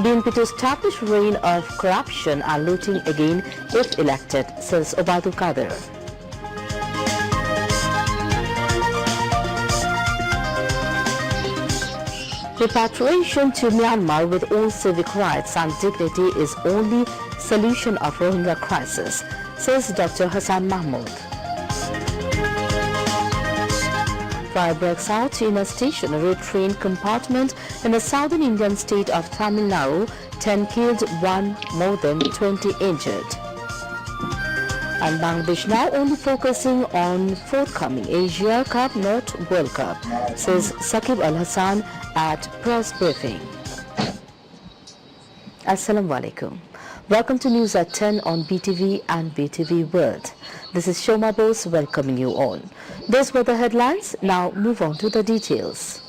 BNP to establish reign of corruption and looting again if elected, says Obadul Qadir. Repatriation to Myanmar with all civic rights and dignity is only solution of Rohingya crisis, says Dr. Hassan Mahmood. Fire breaks out in a stationary train compartment in the southern Indian state of Tamil Nadu, 10 killed, more than 20 injured. And Bangladesh now only focusing on forthcoming Asia Cup, not World Cup, says Saqib Al-Hassan at press briefing. Assalamu alaikum. Welcome to News at 10 on BTV and BTV World. This is Shoma Bose welcoming you all. Those were the headlines. Now move on to the details.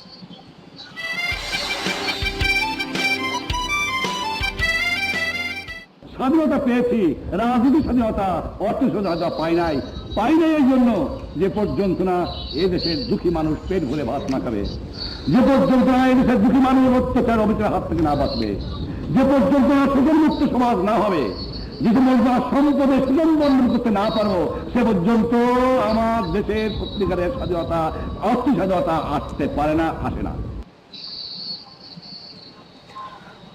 স্বাধীনতা পেয়েছি, রাজনৈতিক স্বাধীনতা, অর্থ স্বাধীনতা পাই নাই এই জন্য যে পর্যন্ত না এদেশের দুঃখী মানুষ পেট ভরে ভাত না খাবে, যে পর্যন্ত না এদেশের দুঃখী মানুষ অত্যাচার অবিচার হাত থেকে না বাঁচবে, যে পর্যন্ত না সুযোগমুক্ত সমাজ না হবে, যে পর্যন্ত সম্পদের সুযোগ বন্ধন করতে না পারবো, সে পর্যন্ত আমার দেশের সত্যিকারের স্বাধীনতা, অর্থ স্বাধীনতা আসতে পারে না, আসে না।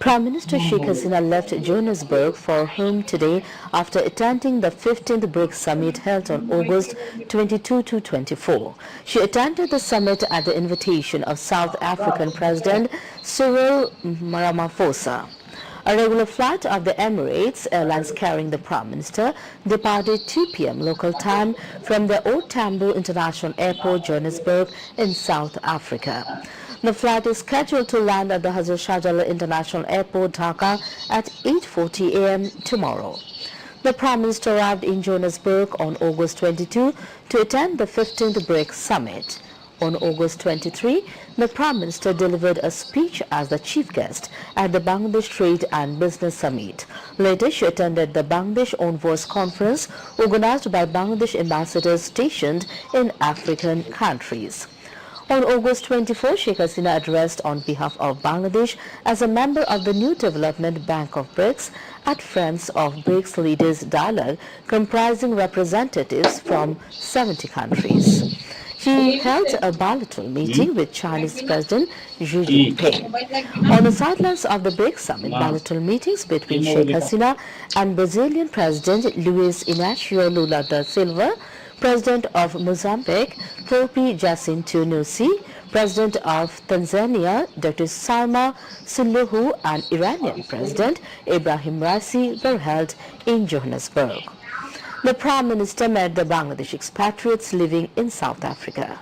Prime Minister Sheikh Hasina left Johannesburg for home today after attending the 15th BRICS summit held on August 22 to 24. She attended the summit at the invitation of South African President Cyril Ramaphosa. A regular flight of the Emirates Airlines carrying the Prime Minister departed 2 p.m. local time from the Old Tambo International Airport, Johannesburg in South Africa. The flight is scheduled to land at the Hazrat Shahjalal International Airport, Dhaka at 8:40 a.m. tomorrow. The Prime Minister arrived in Johannesburg on August 22 to attend the 15th BRICS summit. On August 23, the Prime Minister delivered a speech as the chief guest at the Bangladesh Trade and Business Summit. Later, she attended the Bangladesh Own Voice Conference organized by Bangladesh ambassadors stationed in African countries. On August 24, Sheikh Hasina addressed on behalf of Bangladesh as a member of the New Development Bank of BRICS at Friends of BRICS Leaders Dialogue comprising representatives from 70 countries. She held a bilateral meeting with Chinese President Xi Jinping. On the sidelines of the BRICS summit, bilateral meetings between Sheikh Hasina and Brazilian President Luiz Inácio Lula da Silva, President of Mozambique, Topi Jacinto Nyusi, President of Tanzania, Dr. Salma Suluhu, and Iranian President Ibrahim Raisi were held in Johannesburg. The Prime Minister met the Bangladeshi expatriates living in South Africa.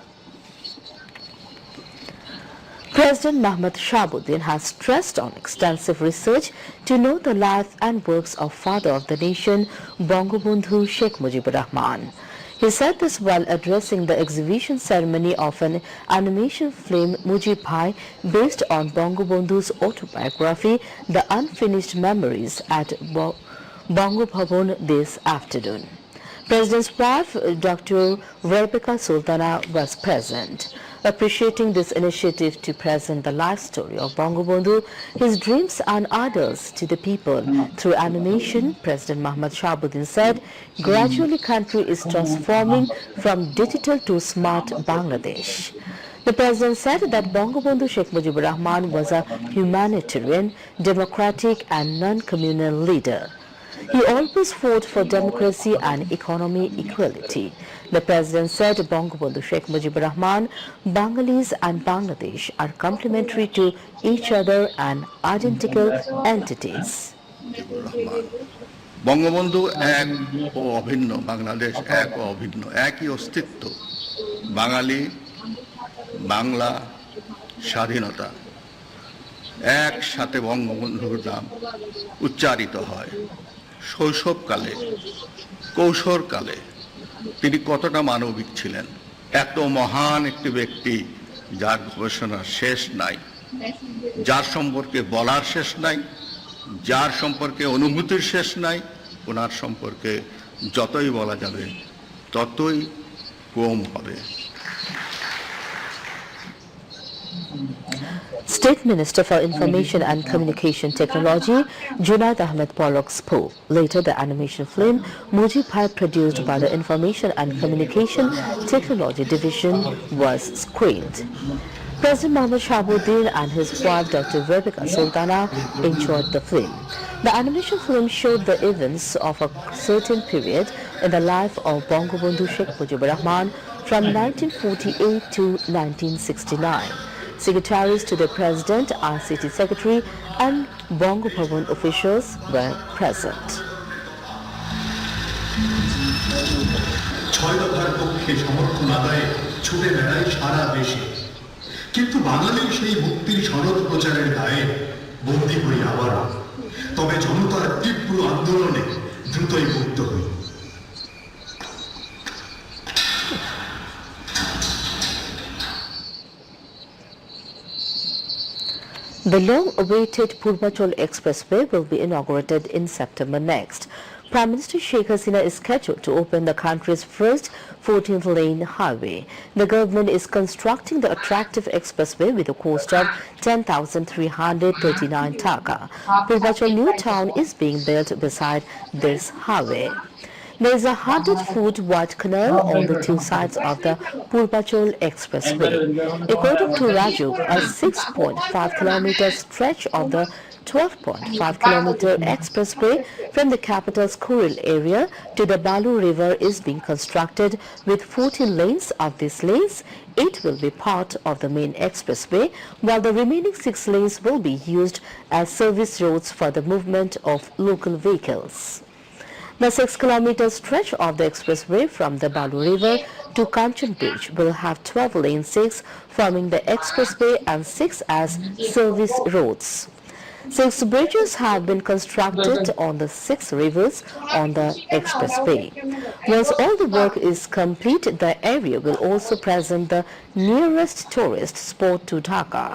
President Mohammad Shahabuddin has stressed on extensive research to know the life and works of father of the nation, Bangabandhu Sheikh Mujibur Rahman. He said this while addressing the exhibition ceremony of an animation film Mujib Bhai based on Bangabandhu's autobiography, The Unfinished Memories, at Bango Bhavan this afternoon. President's wife, Dr. Rebecca Sultana, was present. Appreciating this initiative to present the life story of Bangabandhu, his dreams and ideals to the people through animation, President Mohammad Shahabuddin said, gradually country is transforming from digital to smart Bangladesh. The President said that Bangabandhu Sheikh Mujibur Rahman was a humanitarian, democratic and non-communal leader. He always fought for democracy and economic equality. The President said Bangabandhu Sheikh Mujibur Rahman, Bengalis and Bangladesh are complementary to each other and identical entities. Bangabandhu এক ও অভিন্ন, বাংলাদেশ এক ও অভিন্ন, একই অস্তিত্ব। বাঙালি, বাংলা, স্বাধীনতা একসাথে বঙ্গবন্ধুর নাম উচ্চারিত হয়। শৈশবকালে, কৈশোরকালে তিনি কতটা মানবিক ছিলেন, এত মহান একটি ব্যক্তি যার গবেষণার শেষ নাই, যার সম্পর্কে বলার শেষ নাই, যার সম্পর্কে অনুভূতির শেষ নাই, ওনার সম্পর্কে যতই বলা যাবে ততই কম হবে। State Minister for Information and Communication Technology, Junaid Ahmed Pollock spoke. Later, the animation film Mujib Bhai, produced by the Information and Communication Technology Division, was screened. President Mohammad Shahabuddin and his wife Dr. Rebecca Sultana enjoyed the film. The animation film showed the events of a certain period in the life of Bangabandhu Sheikh Mujibur Rahman from 1948 to 1969. Secretaries to the President, ICT Secretary and Bongo Bhavan officials were present. কিন্তু বাঙালি সেই মুক্তির সনদ প্রচারের দায়ে বন্দী হই আবারও, তবে জনতার তীব্র আন্দোলনে দ্রুতই মুক্ত হই। The long-awaited Purvachal Expressway will be inaugurated in September next. Prime Minister Sheikh Hasina is scheduled to open the country's first 14th-lane highway. The government is constructing the attractive expressway with a cost of 10,339 taka. Purvachal New Town is being built beside this highway. There is a 100-foot wide canal on the two sides of the Purvachal Expressway. According to Raju, a 6.5-kilometer stretch of the 12.5-kilometer expressway from the capital's Kuril area to the Balu River is being constructed with 14 lanes. Of these lanes, 8 will be part of the main expressway, while the remaining 6 lanes will be used as service roads for the movement of local vehicles. The 6-kilometer stretch of the expressway from the Balu River to Kanchan Bridge will have 12 lanes, 6 forming the expressway and 6 as service roads. 6 bridges have been constructed on the 6 rivers on the expressway. Once all the work is complete, the area will also present the nearest tourist spot to Dhaka.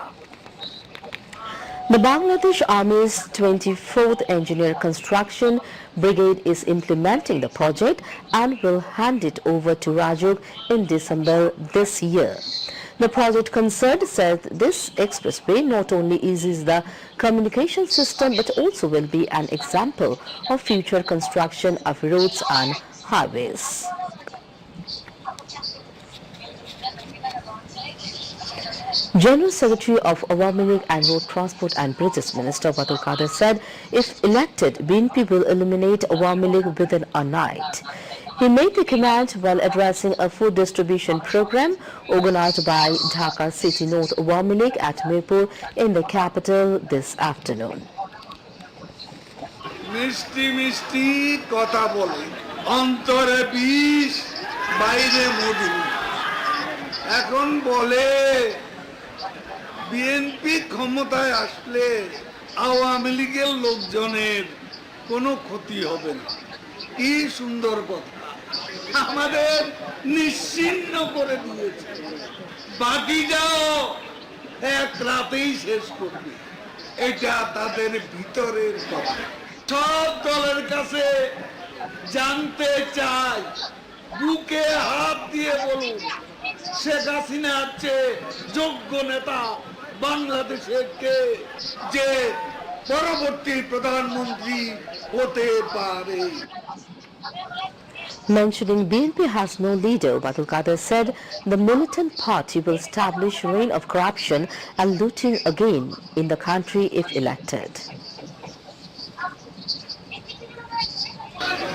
The Bangladesh Army's 24th Engineer Construction Brigade is implementing the project and will hand it over to Rajuk in December this year. The project concerned said this expressway not only eases the communication system but also will be an example of future construction of roads and highways. General Secretary of Awami League and Road Transport and Bridges Minister Batul Qadir said if elected, BNP will eliminate Awami League within a night. He made the command while addressing a food distribution program organized by Dhaka City North Awami League at Mirpur in the capital this afternoon. মিষ্টি মিষ্টি কথা বলে অন্তরে বিষ বাইরে মধু এখন বলে BNP ক্ষমতায় আসলে আওয়ামী লীগের লোকজনের কোনো ক্ষতি হবে না। কি সুন্দর কথা, আমাদের নিশ্চিহ্ন করে দিয়েছে। বাকি যাও এক রাতেই শেষ করবে, এটা তাদের ভিতরের কথা। সব দলের কাছে জানতে চাই, বুকে হাত দিয়ে বলুন শেখ হাসিনা হচ্ছে যোগ্য নেতা বাংলাদেশের কে, যে পরবর্তী প্রধানমন্ত্রী হতে পারে। Mentioning BNP has no leader, Batul Qadir said the militant party will establish reign of corruption and looting again in the country if elected.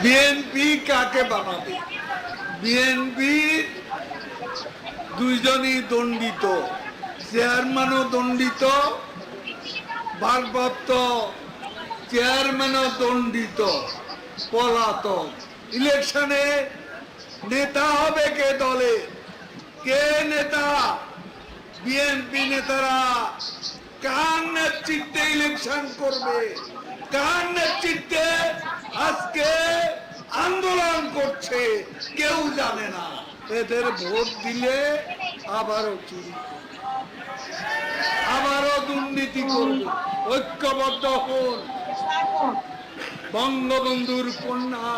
BNP কাকে বানাবে? বিএনপি দুইজনই দণ্ডিত, চেয়ারম্যানও দণ্ডিত, ভারপ্রাপ্ত চেয়ারম্যানও দণ্ডিত, পলাতক। ইলেকশনে নেতা হবে কে দলে? কে নেতা? বিএনপি নেতারা কার নেতৃত্বে ইলেকশন করবে, কার নেতৃত্বে আজকে আন্দোলন করছে কেউ জানে না। এদের ভোট দিলে আবারও চুরি, আবারও দুর্নীতি করবে। ঐক্যবদ্ধ হন। বঙ্গবন্ধুর কন্যা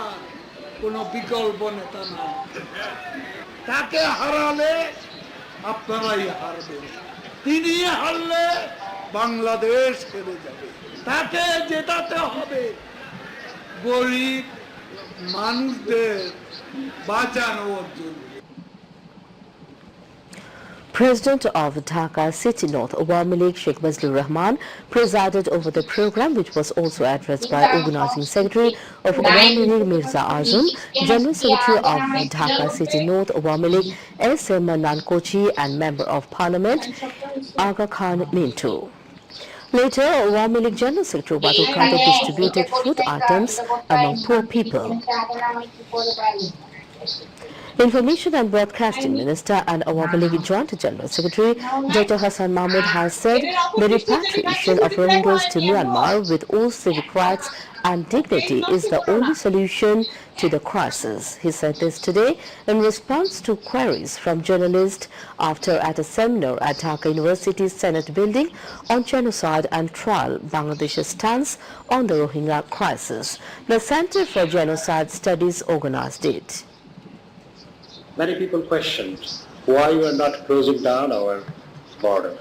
কোনো বিকল্প নেতা না, তাকে হারালে আপনারাই হারবেন। তিনি হারলে বাংলাদেশ হেরে যাবে। তাকে জেতাতে হবে গরিব মানুষদের বাঁচানোর জন্য। President of Dhaka City North Awami League Sheikh Rahman presided over the program, which was also addressed by Organizing Secretary of Awami League Mirza Azam, General Secretary of Dhaka City North Awami League S.M. Nankochi, and Member of Parliament Aga Khan Minto. Later, Awami League General Secretary Batul Qadir distributed food items among poor people. Information and Broadcasting Minister and Awami League Joint General Secretary Dr. Hassan Mahmood has said the repatriation of Rohingyas to Myanmar with all civic rights and dignity is the only solution to the crisis. He said this today in response to queries from journalists after at a seminar at Dhaka University's Senate building on genocide and trial, Bangladesh's stance on the Rohingya crisis. The Center for Genocide Studies organized it. Many people questioned why we are not closing down our border.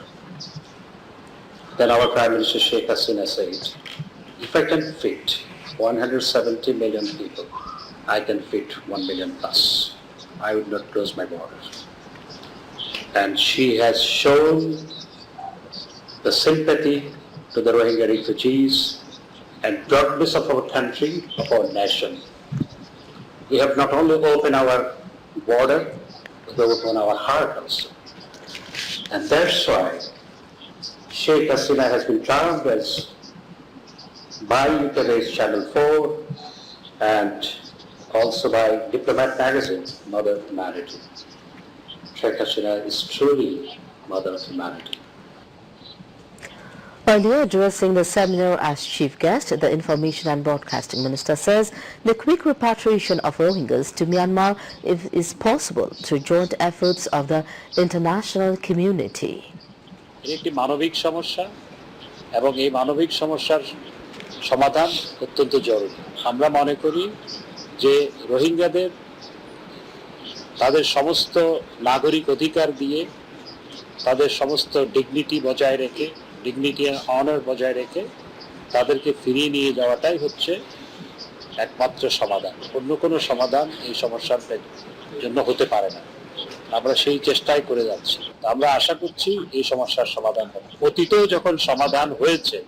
Then our Prime Minister Sheikh Hasina said, if I can fit 170 million people, I can fit 1 million plus. I would not close my border. And she has shown the sympathy to the Rohingya refugees and proudness of our country, of our nation. We have not only opened our border, but open our heart also. And that's why Sheikh Hasina has been crowned as by UK's Channel 4 and also by Diplomat Magazine, Mother of Humanity. Sheikh Hasina is truly Mother of Humanity. Earlier addressing the seminar as chief guest, the Information and Broadcasting Minister says the quick repatriation of Rohingyas to Myanmar is possible through joint efforts of the international community. একটি মানবিক সমস্যা এবং এই মানবিক সমস্যার সমাধান অত্যন্ত জরুরি। আমরা মনে করি যে রোহিঙ্গাদের তাদের সমস্ত নাগরিক অধিকার দিয়ে তাদের সমস্ত ডিগনিটি বজায় রেখে ডিগনিটি এন্ড অনার বজায় রেখে তাদেরকে ফিরিয়ে নিয়ে যাওয়াটাই হচ্ছে একমাত্র সমাধান। অন্য কোনো সমাধান এই সমস্যার জন্য হতে পারে না। আমরা সেই চেষ্টাই করে যাচ্ছি। আমরা আশা করছি এই সমস্যার সমাধান হবে। অতীতেও যখন সমাধান হয়েছে,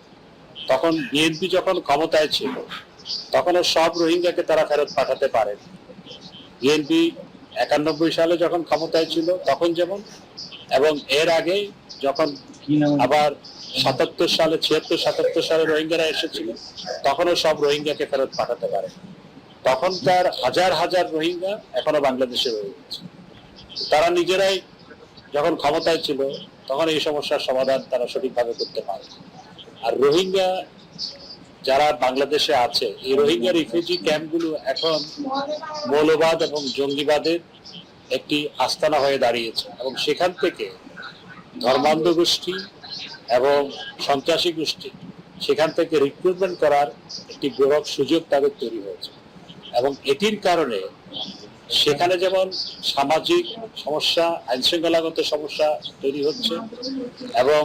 তখন বিএনপি যখন ক্ষমতায় ছিল তখনও সব রোহিঙ্গাকে তারা ফেরত পাঠাতে পারেন। বিএনপি 91 সালে যখন ক্ষমতায় ছিল তখন যেমন, এবং এর আগে যখন আবার 77 সালে 76-77 সালে রোহিঙ্গারা এসেছিল তখনও সব রোহিঙ্গাকে ফেরত পাঠাতে পারে। তখন তার হাজার হাজার রোহিঙ্গা এখনো বাংলাদেশে রয়ে গেছে। তারা নিজেরাই যখন ক্ষমতায় ছিল তখন এই সমস্যার সমাধান তারা সঠিকভাবে করতে পারে। আর রোহিঙ্গা যারা বাংলাদেশে আছে, এই রোহিঙ্গা রিফিউজি ক্যাম্পগুলো এখন মৌলবাদ এবং জঙ্গিবাদের একটি আস্তানা হয়ে দাঁড়িয়েছে, এবং সেখান থেকে ধর্মান্ধ গোষ্ঠী এবং সন্ত্রাসী গোষ্ঠী সেখান থেকে রিক্রুটমেন্ট করার একটি বড় সুযোগ তাদের তৈরি হয়েছে। এবং এটির কারণে সেখানে যেমন সামাজিক সমস্যা, আইন শৃঙ্খলাগত সমস্যা তৈরি হচ্ছে, এবং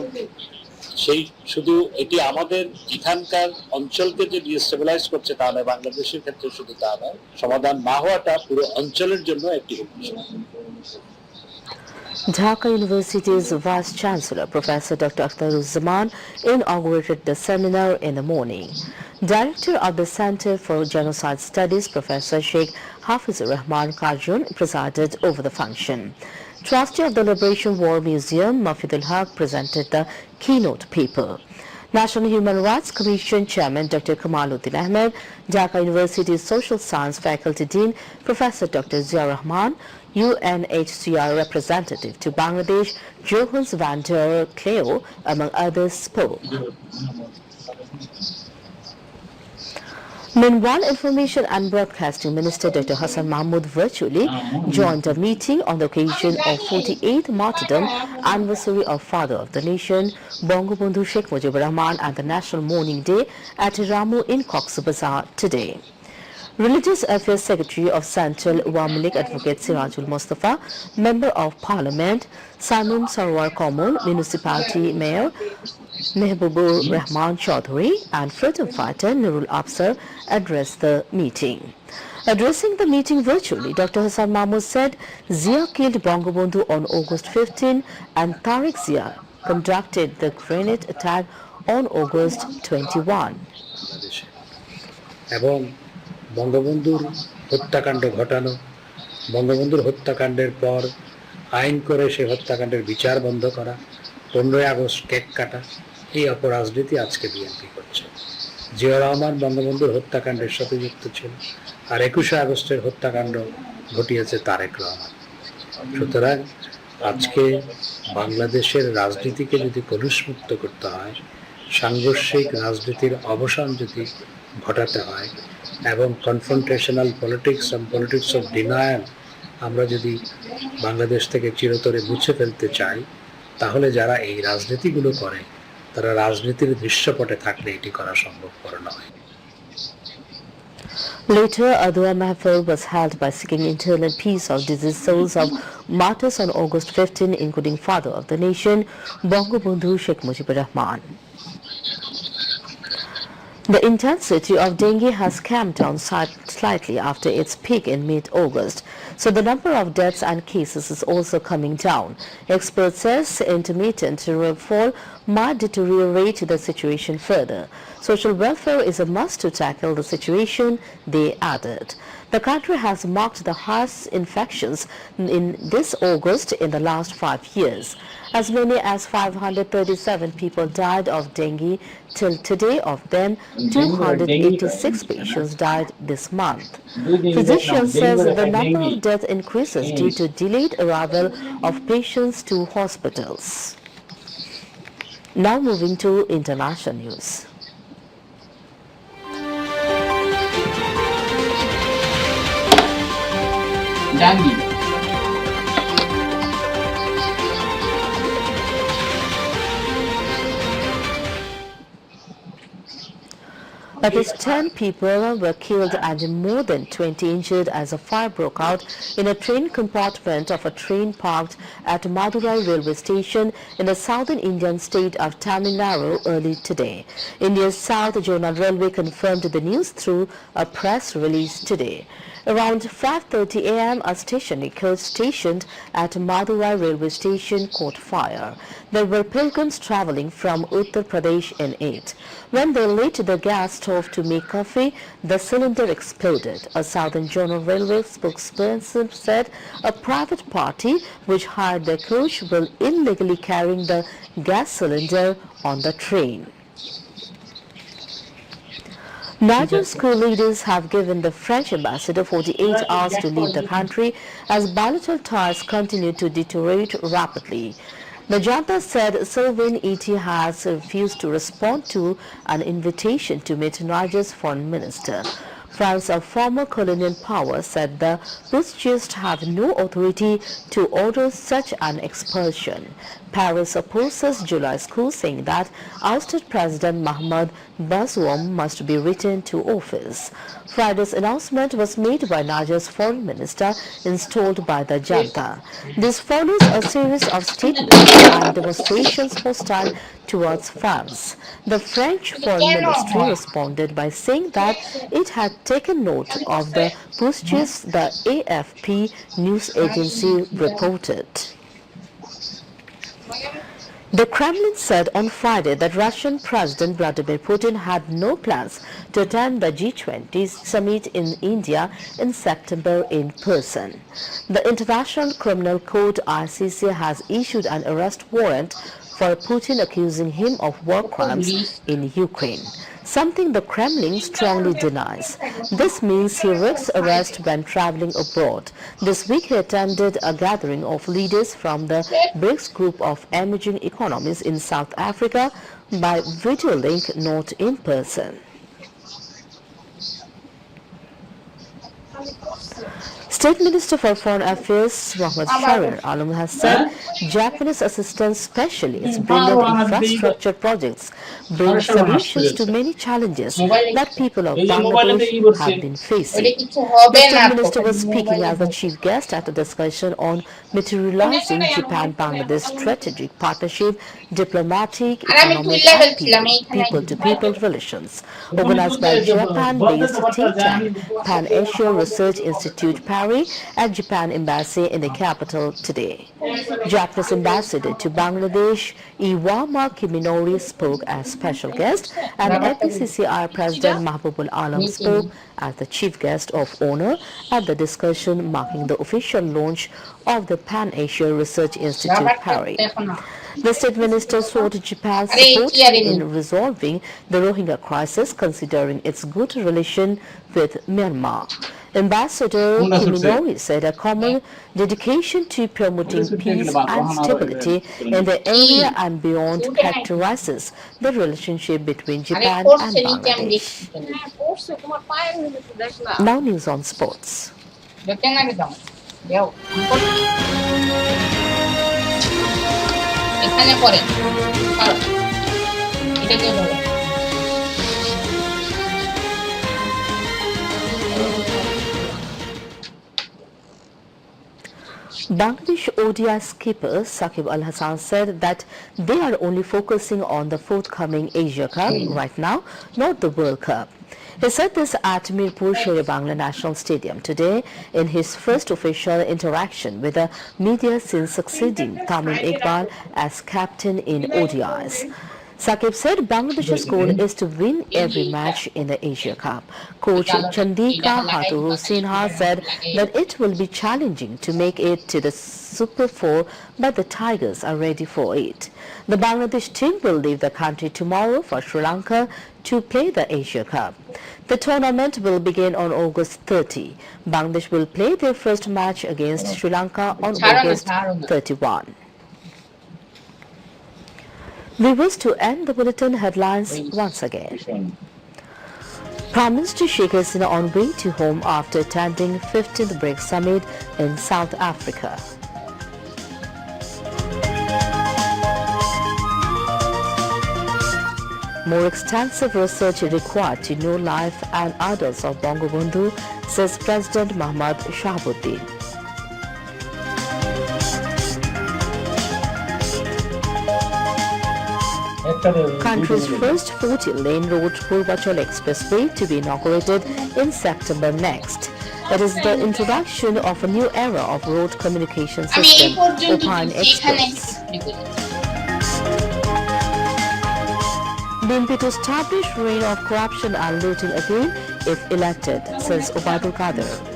সেই শুধু এটি আমাদের এখানকার অঞ্চলকে যে ডিস্টেবিলাইজ করছে তা নয়, বাংলাদেশের ক্ষেত্রে শুধু তা নয়, সমাধান না হওয়াটা পুরো অঞ্চলের জন্য একটি হুমকি। Dhaka University's Vice Chancellor, Professor Dr. Akhtaruzzaman, inaugurated the seminar in the morning. Director of the Center for Genocide Studies, Professor Sheikh Hafizur Rahman Karjun, presided over the function. Trustee of the Liberation War Museum, Mafidul Haq, presented the keynote paper. National Human Rights Commission Chairman Dr. Kamaluddin Ahmed, Dhaka University's Social Science Faculty Dean Professor Dr. Zia Rahman, UNHCR representative to Bangladesh Johannes van der Cleo, among others, spoke. Meanwhile, Information and Broadcasting Minister Dr. Hassan Mahmood virtually joined a meeting on the occasion of 48th martyrdom anniversary of Father of the Nation, Bangabandhu Sheikh Mujibur Rahman, and the National Mourning Day at Ramu in Cox's Bazar today. Religious Affairs Secretary of Central Wamalik Advocate Sirajul Mustafa, Member of Parliament Simon Sarwar Komul, Municipality Mayor Mehbubur Rahman Chaudhary and freedom fighter Nurul Afsar addressed the meeting. Addressing the meeting virtually, Dr. Hassan Mahmood said Zia killed Bangabandhu on August 15 and Tariq Zia conducted the grenade attack on August 21. এবং বঙ্গবন্ধুর হত্যাকাণ্ড ঘটানো, বঙ্গবন্ধুর হত্যাকাণ্ডের পর আইন করে সেই হত্যাকাণ্ডের বিচার বন্ধ করা, 15 আগস্ট কেক কাটা, এই অপরাজনীতি আজকে বিএনপি করছে। জিয়া রহমান বঙ্গবন্ধুর হত্যাকাণ্ডের সাথে যুক্ত ছিল, আর 21 আগস্টের হত্যাকাণ্ড ঘটিয়েছে তারেক রহমান। সুতরাং আজকে বাংলাদেশের রাজনীতিকে যদি কলুষমুক্ত করতে হয়, সাংঘর্ষিক রাজনীতির অবসান যদি ঘটাতে হয় এবং কনফ্রন্টেশনাল পলিটিক্স এবং পলিটিক্স অফ ডিনায়াল আমরা যদি বাংলাদেশ থেকে চিরতরে মুছে ফেলতে চাই, তাহলে যারা এই রাজনীতিগুলো করে তারা রাজনীতির দৃশ্যপটে থাকলে এটি করা সম্ভবপর নয়। Later, a dua mahfil was held by seeking eternal peace of deceased souls of martyrs on August 15, including father of the nation, Bangabandhu Sheikh Mujibur Rahman. The intensity of dengue has calmed down slightly after its peak in mid-August, so the number of deaths and cases is also coming down. Experts says intermittent rainfall might deteriorate the situation further. Social welfare is a must to tackle the situation, they added. The country has marked the highest infections in this August in the last 5 years. As many as 537 people died of dengue till today. Of them, 286 patients died this month. Physicians says the number of deaths increases due to delayed arrival of patients to hospitals. Now moving to international news. Dengue. At least 10 people were killed and more than 20 injured as a fire broke out in a train compartment of a train parked at Madurai railway station in the southern Indian state of Tamil Nadu early today. India's South Zonal Railway confirmed the news through a press release today. Around 5:30 a.m., a stationary coach stationed at Madurai railway station caught fire. There were pilgrims traveling from Uttar Pradesh in it. When they lit the gas stove to make coffee, the cylinder exploded. A Southern Zonal Railway spokesperson said a private party which hired the coach will illegally carrying the gas cylinder on the train. Nigerian school leaders have given the French ambassador 48 hours to leave the country as bilateral ties continue to deteriorate rapidly. The junta said Sylvain Iti has refused to respond to an invitation to meet Niger's foreign minister. France, a former colonial power, said the Putschistas have no authority to order such an expulsion. Paris opposes July's coup, saying that ousted President Mohamed Bazoum must be returned to office. Friday's announcement was made by Niger's foreign minister installed by the junta. This follows a series of statements and demonstrations hostile towards France. The French foreign ministry responded by saying that it had taken note of the putschs, the AFP news agency reported. The Kremlin said on Friday that Russian President Vladimir Putin had no plans to attend the G20 summit in India in September in person. The International Criminal Court (ICC) has issued an arrest warrant for Putin, accusing him of war crimes in Ukraine, something the Kremlin strongly denies. This means he risks arrest when traveling abroad. This week he attended a gathering of leaders from the BRICS group of emerging economies in South Africa by video link, not in person. State Minister for Foreign Affairs Mohammad Sharir Alam has said Japanese assistance specialists brilliant infrastructure projects bring solutions to many challenges that people of Bangladesh have been facing. The State Minister was speaking as the chief guest at a discussion on materializing Japan-Bangladesh strategic partnership, diplomatic, economic and people-to-people relations, organized by Japan-based think tank Pan-Asia Research Institute Paris at Japan Embassy in the capital today. Japanese ambassador to Bangladesh Iwama Kiminori spoke as special guest and APCCR President Mahbubul Alam spoke as the chief guest of honor at the discussion marking the official launch of the Pan-Asia Research Institute Paris. The state minister sought Japan's support in resolving the Rohingya crisis considering its good relation with Myanmar. Ambassador Kiminori said a common dedication to promoting peace and stability in the area and beyond characterizes the relationship between Japan and Bangladesh. Now news on sports. Bangladesh ODI skipper Saqib Al-Hasan said that they are only focusing on the forthcoming Asia Cup right now, not the World Cup. He said this at Mirpur Sher-e-Bangla National Stadium today in his first official interaction with the media since succeeding Tamim Iqbal as captain in ODIs. Saqib said Bangladesh's goal is to win every match in the Asia Cup. Coach Chandika Haturu Sinha said that it will be challenging to make it to the Super 4, but the Tigers are ready for it. The Bangladesh team will leave the country tomorrow for Sri Lanka to play the Asia Cup. The tournament will begin on August 30. Bangladesh will play their first match against Sri Lanka on August 31. We wish to end the bulletin headlines once again. Prime Minister Sheikh Hasina on way to home after attending 15th BRICS Summit in South Africa. More extensive research required to know life and adults of Bangabandhu, says President Muhammad Shahabuddin. Country's first 40-lane road Purvachal Expressway to be inaugurated in September next. It is the introduction of a new era of road communication system, opine experts. BNP to establish reign of corruption and looting again if elected, says Obaidul Qadir.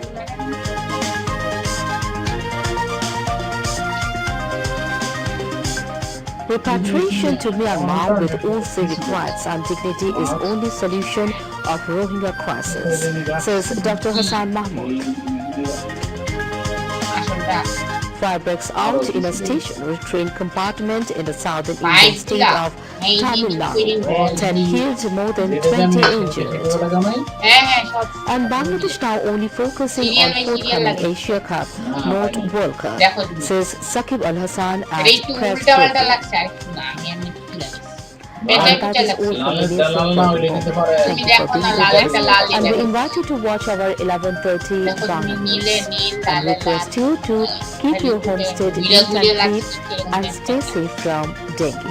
Repatriation to Myanmar with all civic rights and dignity is only solution of Rohingya crisis, says Dr. Hassan Mahmood. Fire breaks out in a stationary train compartment in the southern Indian state of Tamil Nadu. 10 killed, more than 20 injured. And Bangladesh now only focusing on forthcoming Asia Cup, not World Cup, says Saqib Al-Hasan at press briefing. And that is all from the news for the moment. Thank you for being with us, and we invite you to watch our 11:30 Bangla News. And request you to keep your homestead neat and clean and stay safe from dengue.